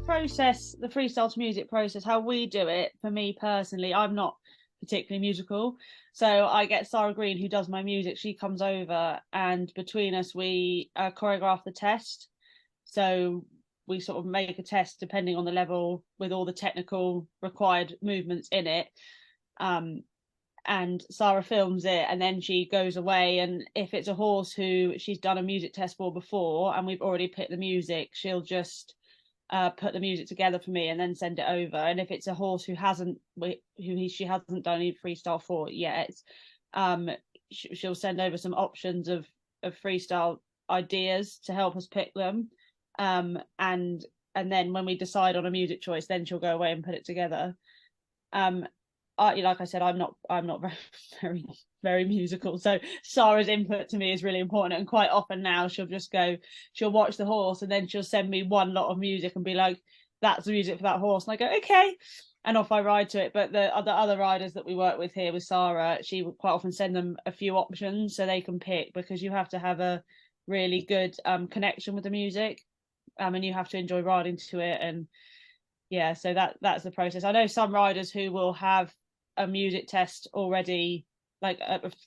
Process, the freestyle to music process, how we do it, for me personally, I'm not particularly musical, so I get Sarah Green, who does my music. She comes over, and between us we choreograph the test. So we sort of make a test depending on the level, with all the technical required movements in it, and Sarah films it, and then she goes away, and if it's a horse who she's done a music test for before and we've already picked the music, she'll just put the music together for me and then send it over. And if it's a horse who she hasn't done any freestyle for yet, she'll send over some options of freestyle ideas to help us pick them, and then when we decide on a music choice, then she'll go away and put it together. Like I said, I'm not very musical, so Sarah's input to me is really important. And quite often now she'll watch the horse, and then she'll send me one lot of music and be like, that's the music for that horse, and I go, okay, and off I ride to it. But the other riders that we work with here with Sarah, she would quite often send them a few options so they can pick, because you have to have a really good connection with the music, and you have to enjoy riding to it. And yeah, so that's the process. I know some riders who will have a music test already, like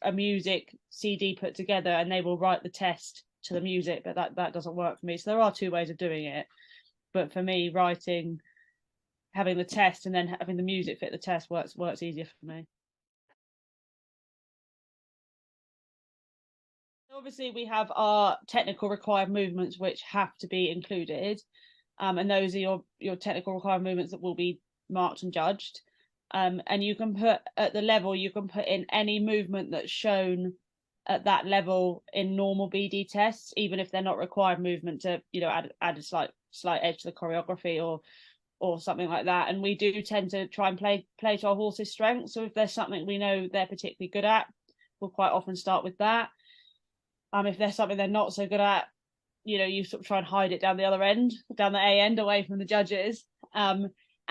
a music CD put together, and they will write the test to the music, but that doesn't work for me. So there are two ways of doing it, but for me, having the test and then having the music fit the test works easier for me. Obviously we have our technical required movements which have to be included, and those are your technical required movements that will be marked and judged. And you can put at the level, you can put in any movement that's shown at that level in normal BD tests, even if they're not required movement, to add a slight edge to the choreography or something like that. And we do tend to try and play to our horse's strengths. So if there's something we know they're particularly good at, we'll quite often start with that. If there's something they're not so good at, you sort of try and hide it down the other end, down the A end, away from the judges.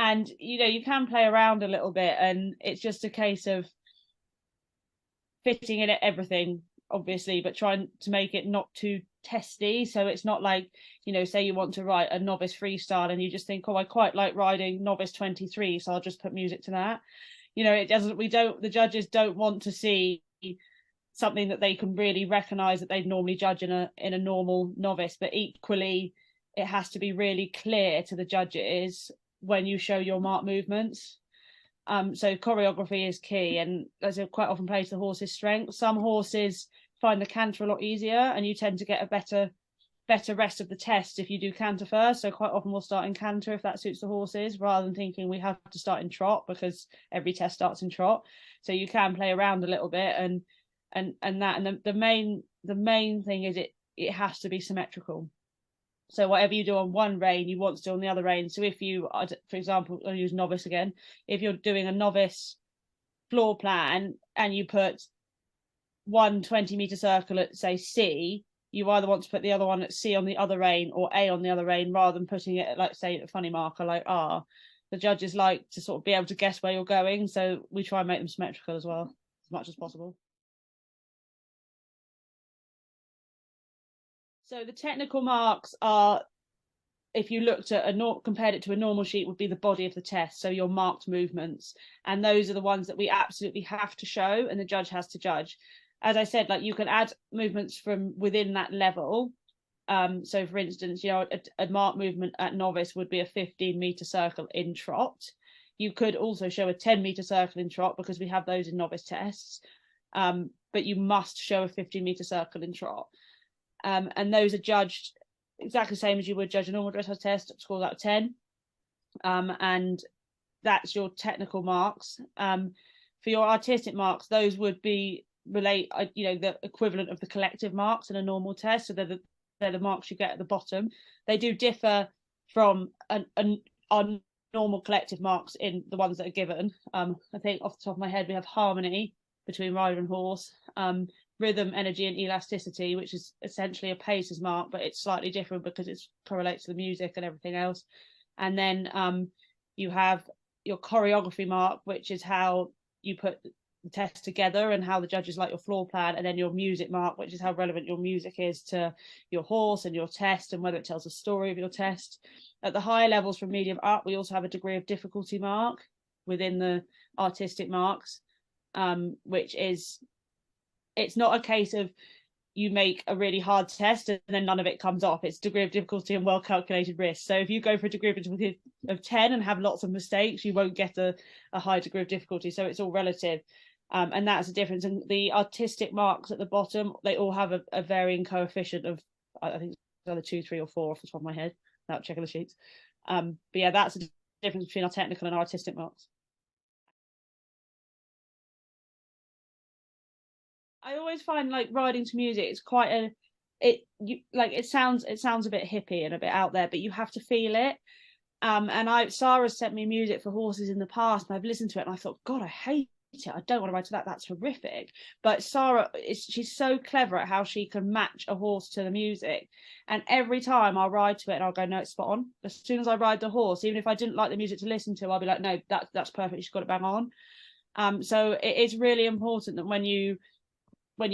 And you can play around a little bit, and it's just a case of fitting in everything, obviously, but trying to make it not too testy. So it's not like, say you want to write a novice freestyle and you just think, oh, I quite like riding novice 23, so I'll just put music to that. The judges don't want to see something that they can really recognize that they'd normally judge in a normal novice, but equally it has to be really clear to the judges when you show your mark movements. So choreography is key, and as it quite often plays the horse's strength. Some horses find the canter a lot easier, and you tend to get a better rest of the test if you do canter first. So quite often we'll start in canter if that suits the horses, rather than thinking we have to start in trot, because every test starts in trot. So you can play around a little bit, and the main thing is it has to be symmetrical. So whatever you do on one rein, you want to do on the other rein. So if you, for example, I'll use novice again. If you're doing a novice floor plan and you put 120-meter circle at, say, C, you either want to put the other one at C on the other rein or A on the other rein, rather than putting it at, like, say, a funny marker like R. The judges like to sort of be able to guess where you're going, so we try and make them symmetrical as well, as much as possible. So the technical marks are, if you looked at compared it to a normal sheet, would be the body of the test. So your marked movements, and those are the ones that we absolutely have to show, and the judge has to judge. As I said, like, you can add movements from within that level. So for instance, a marked movement at novice would be a 15-meter circle in trot. You could also show a 10-meter circle in trot, because we have those in novice tests. But you must show a 15-meter circle in trot. And those are judged exactly the same as you would judge a normal dressage test, scores out of 10. And that's your technical marks. For your artistic marks, those would be the equivalent of the collective marks in a normal test. So they're the marks you get at the bottom. They do differ from our normal collective marks in the ones that are given. I think off the top of my head, we have harmony between rider and horse, rhythm, energy, and elasticity, which is essentially a pacer's mark, but it's slightly different because it correlates to the music and everything else. And then you have your choreography mark, which is how you put the test together and how the judges like your floor plan, and then your music mark, which is how relevant your music is to your horse and your test and whether it tells a story of your test. At the higher levels from medium up, we also have a degree of difficulty mark within the artistic marks, which is, it's not a case of you make a really hard test and then none of it comes off. It's degree of difficulty and well calculated risk. So if you go for a degree of difficulty of 10 and have lots of mistakes, you won't get a high degree of difficulty. So it's all relative. And that's the difference. And the artistic marks at the bottom, they all have a varying coefficient of, I think it's either 2, 3, or 4 off the top of my head, without checking the sheets. But yeah, that's the difference between our technical and our artistic marks. I always find like riding to music, it's quite a, it sounds a bit hippie and a bit out there, but you have to feel it. And Sarah sent me music for horses in the past, and I've listened to it and I thought, God, I hate it. I don't want to ride to that. That's horrific. But Sarah she's so clever at how she can match a horse to the music. And every time I'll ride to it and I'll go, no, it's spot on. As soon as I ride the horse, even if I didn't like the music to listen to, I'll be like, no, that's perfect. She's got it bang on. So it is really important that when you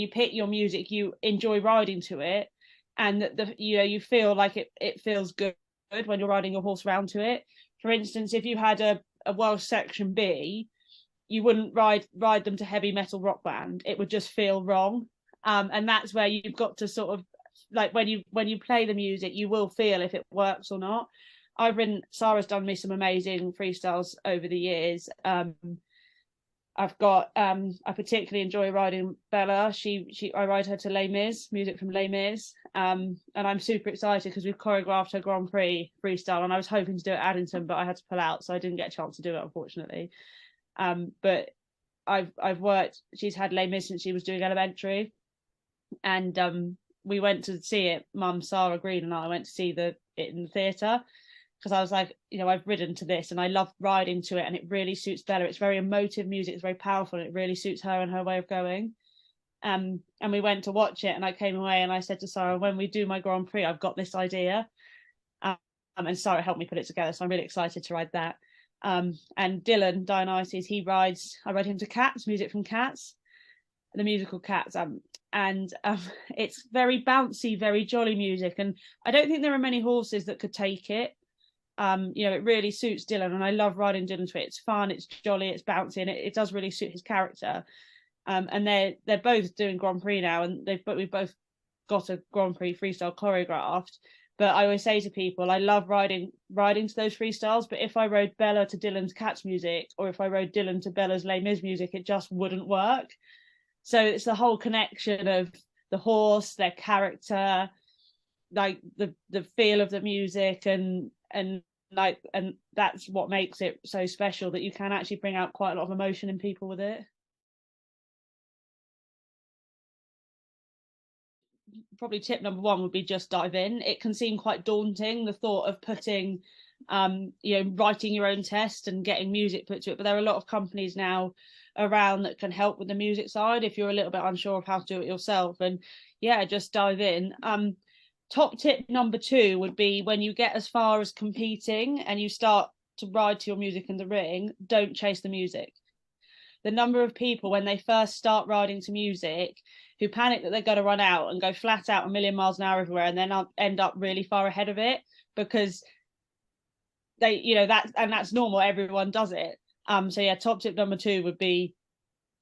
pick your music, you enjoy riding to it, and that you feel like it feels good when you're riding your horse around to it. For instance, if you had a Welsh section B, you wouldn't ride them to heavy metal rock band. It would just feel wrong. And that's where you've got to sort of, like, when you play the music, you will feel if it works or not. Sarah's done me some amazing freestyles over the years. I've got I particularly enjoy riding Bella. I ride her to Les Mis, music from Les Mis. And I'm super excited because we've choreographed her Grand Prix freestyle, and I was hoping to do it at Addington, but I had to pull out, so I didn't get a chance to do it, unfortunately. But she's had Les Mis since she was doing elementary, and we went to see it. Mum Sarah Green and I went to see it in the theatre, because I was like, I've ridden to this and I love riding to it, and it really suits Bella. It's very emotive music, it's very powerful, and it really suits her and her way of going. And we went to watch it, and I came away and I said to Sarah, when we do my Grand Prix, I've got this idea. And Sarah helped me put it together, so I'm really excited to ride that. And Dylan Dionysus, I ride him to Cats, music from Cats, the musical Cats. And it's very bouncy, very jolly music, and I don't think there are many horses that could take it. It really suits Dylan, and I love riding Dylan to it. It's fun, it's jolly, it's bouncy, and it does really suit his character. And they're both doing Grand Prix now, and we've both got a Grand Prix freestyle choreographed. But I always say to people, I love riding to those freestyles, but if I rode Bella to Dylan's Cats music, or if I rode Dylan to Bella's Les Mis music, it just wouldn't work. So it's the whole connection of the horse, their character, like the feel of the music, and that's what makes it so special, that you can actually bring out quite a lot of emotion in people with it. Probably tip number 1 would be just dive in. It can seem quite daunting, the thought of putting writing your own test and getting music put to it, but there are a lot of companies now around that can help with the music side if you're a little bit unsure of how to do it yourself. And yeah, just dive in. Top tip number 2 would be, when you get as far as competing and you start to ride to your music in the ring, don't chase the music. The number of people, when they first start riding to music, who panic that they're going to run out and go flat out a million miles an hour everywhere, and then end up really far ahead of it, because that's normal, everyone does it. So yeah, top tip number 2 would be,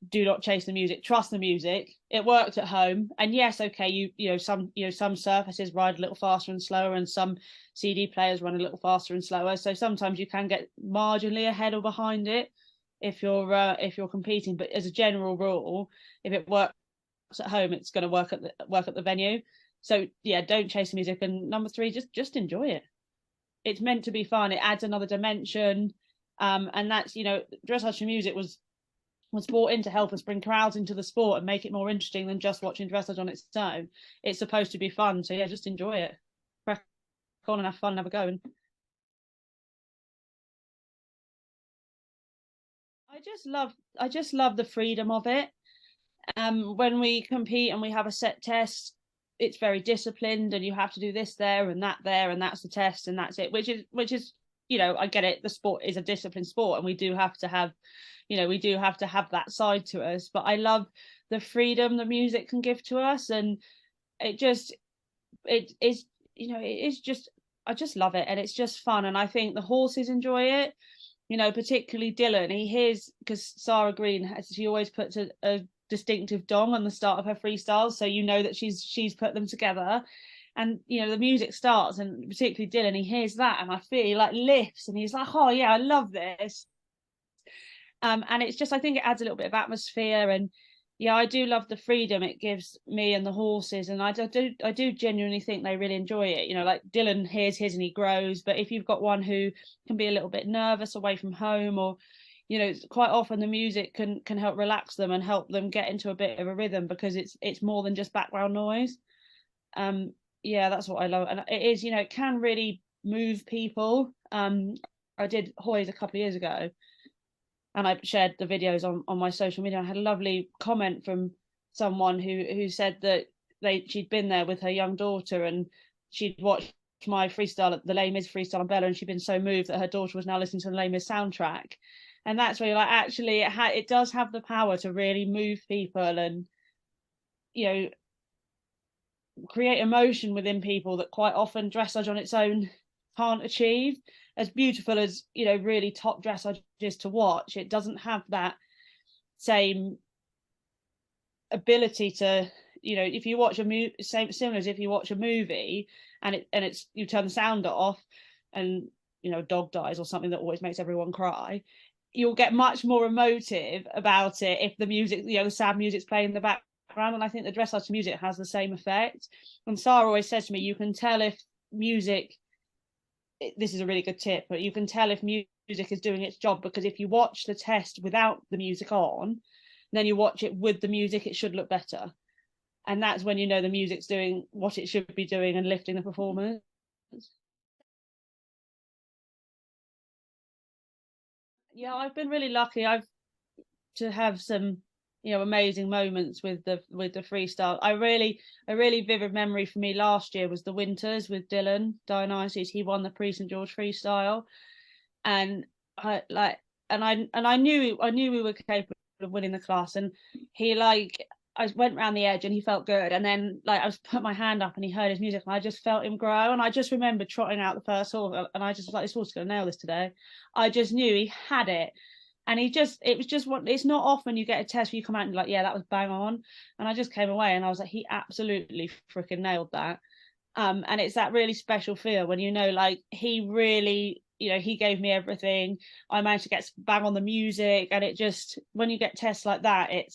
do not chase the music, trust the music. It worked at home, and yes, okay, some surfaces ride a little faster and slower, and some CD players run a little faster and slower, so sometimes you can get marginally ahead or behind it if you're competing. But as a general rule, if it works at home, it's going to work at the venue. So yeah, don't chase the music. And number 3, just enjoy it. It's meant to be fun. It adds another dimension, and that's, dressage for music was brought in to help us bring crowds into the sport and make it more interesting than just watching dressage on its own. It's supposed to be fun, so yeah, just enjoy it. Crack on and have fun, have a go. I just love the freedom of it. When we compete and we have a set test, it's very disciplined, and you have to do this there and that there, and that's the test, and that's it, which is you know, I get it, the sport is a disciplined sport and we do have to have, you know, we do have to have that side to us, but I love the freedom the music can give to us. And it just, it is, you know, it is just, I just love it, and it's just fun. And I think the horses enjoy it, you know, particularly Dylan. He hears, because Sarah Green has, she always puts a distinctive dong on the start of her freestyles, so you know that she's put them together. And you know, the music starts, and particularly Dylan, he hears that, and I feel he like lifts, and he's like, oh yeah, I love this. And it's just, I think it adds a little bit of atmosphere. And yeah, I do love the freedom it gives me and the horses, and I do genuinely think they really enjoy it. You know, like Dylan hears his and he grows, but if you've got one who can be a little bit nervous away from home, or you know, quite often the music can help relax them and help them get into a bit of a rhythm, because it's more than just background noise. Yeah, that's what I love. And it is, you know, it can really move people. I did Hoy's a couple of years ago, and I shared the videos on my social media. I had a lovely comment from someone who said that she'd been there with her young daughter, and she'd watched my freestyle at the Les Mis freestyle on Bella, and she'd been so moved that her daughter was now listening to the Les Mis soundtrack. And that's where you're like, actually, it does have the power to really move people, and you know, create emotion within people that quite often dressage on its own can't achieve. As beautiful as, you know, really top dressage is to watch, it doesn't have that same ability to, you know, if you watch a movie, similar as if you watch a movie and it's you turn the sound off, and you know, a dog dies or something that always makes everyone cry, you'll get much more emotive about it if the music, you know, the sad music's playing in the background. And I think the dressage music has the same effect. And Sarah always says to me, you can tell if music, this is a really good tip, but you can tell if music is doing its job, because if you watch the test without the music on, then you watch it with the music, it should look better. And that's when you know the music's doing what it should be doing and lifting the performance. Yeah, I've been really lucky. I've to have some, you know, amazing moments with the freestyle. A really vivid memory for me last year was the winters with Dylan Dionysus. He won the Prix St George freestyle, and I like, and I knew we were capable of winning the class. And he like, I went around the edge and he felt good, and then like I was put my hand up and he heard his music, and I just felt him grow. And I just remember trotting out the first horse, and I just was like, this horse is gonna nail this today. I just knew he had it. And it was just what, it's not often you get a test where you come out and like, yeah, that was bang on. And I just came away and I was like, he absolutely freaking nailed that. And it's that really special feel when you know, like, he really, you know, he gave me everything. I managed to get bang on the music, and it just, when you get tests like that, it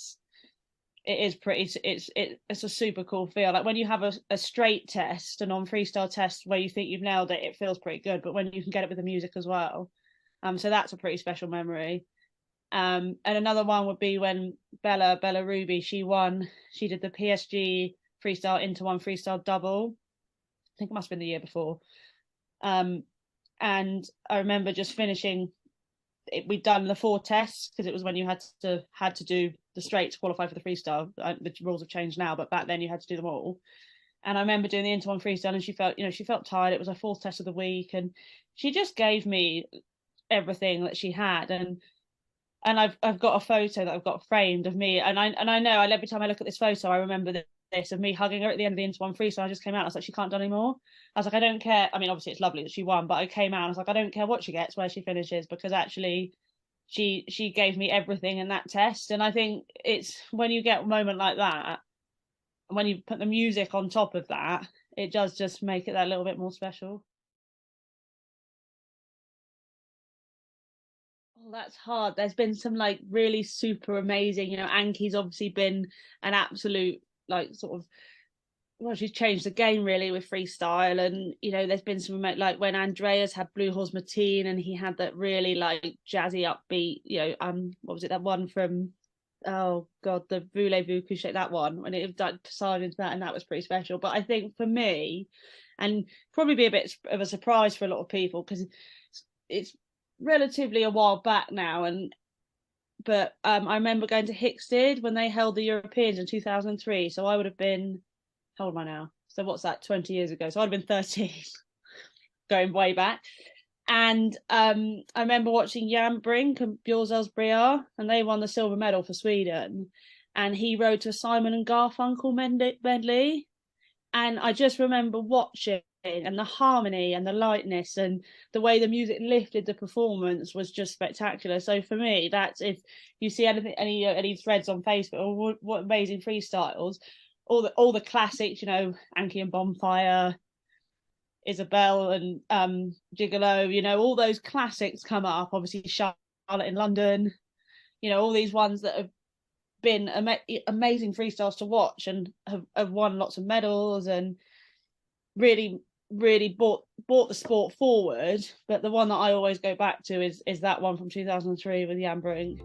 is pretty, it's a super cool feel. Like when you have a straight test, a non-freestyle test where you think you've nailed it, it feels pretty good. But when you can get it with the music as well, so that's a pretty special memory. And another one would be when Bella Ruby, she won, she did the PSG freestyle into one freestyle double. I think it must have been the year before. And I remember just finishing it, we'd done the 4 tests, because it was when you had to do the straight to qualify for the freestyle. The rules have changed now, but back then you had to do them all. And I remember doing the into one freestyle, and she felt tired. It was her 4th test of the week, and she just gave me everything that she had. And I've got a photo that I've got framed of me, and I know, every time I look at this photo, I remember this of me hugging her at the end of the into one freestyle. I just came out, I was like, she can't do anymore. I was like, I don't care. I mean, obviously it's lovely that she won, but I came out and I was like, I don't care what she gets, where she finishes, because actually she gave me everything in that test. And I think it's when you get a moment like that, when you put the music on top of that, it does just make it that little bit more special. Oh, that's hard. There's been some like really super amazing, you know, Anki's obviously been an absolute like sort of, well, she's changed the game really with freestyle. And you know, there's been some like when Andreas had Blue Horse Martine, and he had that really like jazzy upbeat, you know, what was it, that one from, oh god, the Voulez-Vous Coucher, that one, when it like decided into that, and that was pretty special. But I think for me, and probably be a bit of a surprise for a lot of people, because it's relatively a while back now, and but I remember going to Hickstead when they held the Europeans in 2003. So I would have been, how old am I now? So what's that, 20 years ago? So I'd have been 13, going way back. And I remember watching Jan Brink and Björn Briar, and they won the silver medal for Sweden. And he rode to a Simon and Garfunkel medley. And I just remember watching, and the harmony and the lightness and the way the music lifted the performance was just spectacular. So for me, that's, if you see anything, any threads on Facebook, or what amazing freestyles, all the classics, you know, Anki and Bonfire, Isabel and Gigolo, you know, all those classics come up. Obviously, Charlotte in London, you know, all these ones that have been amazing freestyles to watch and have won lots of medals and really brought the sport forward. But the one that I always go back to is that one from 2003 with Jan Brink.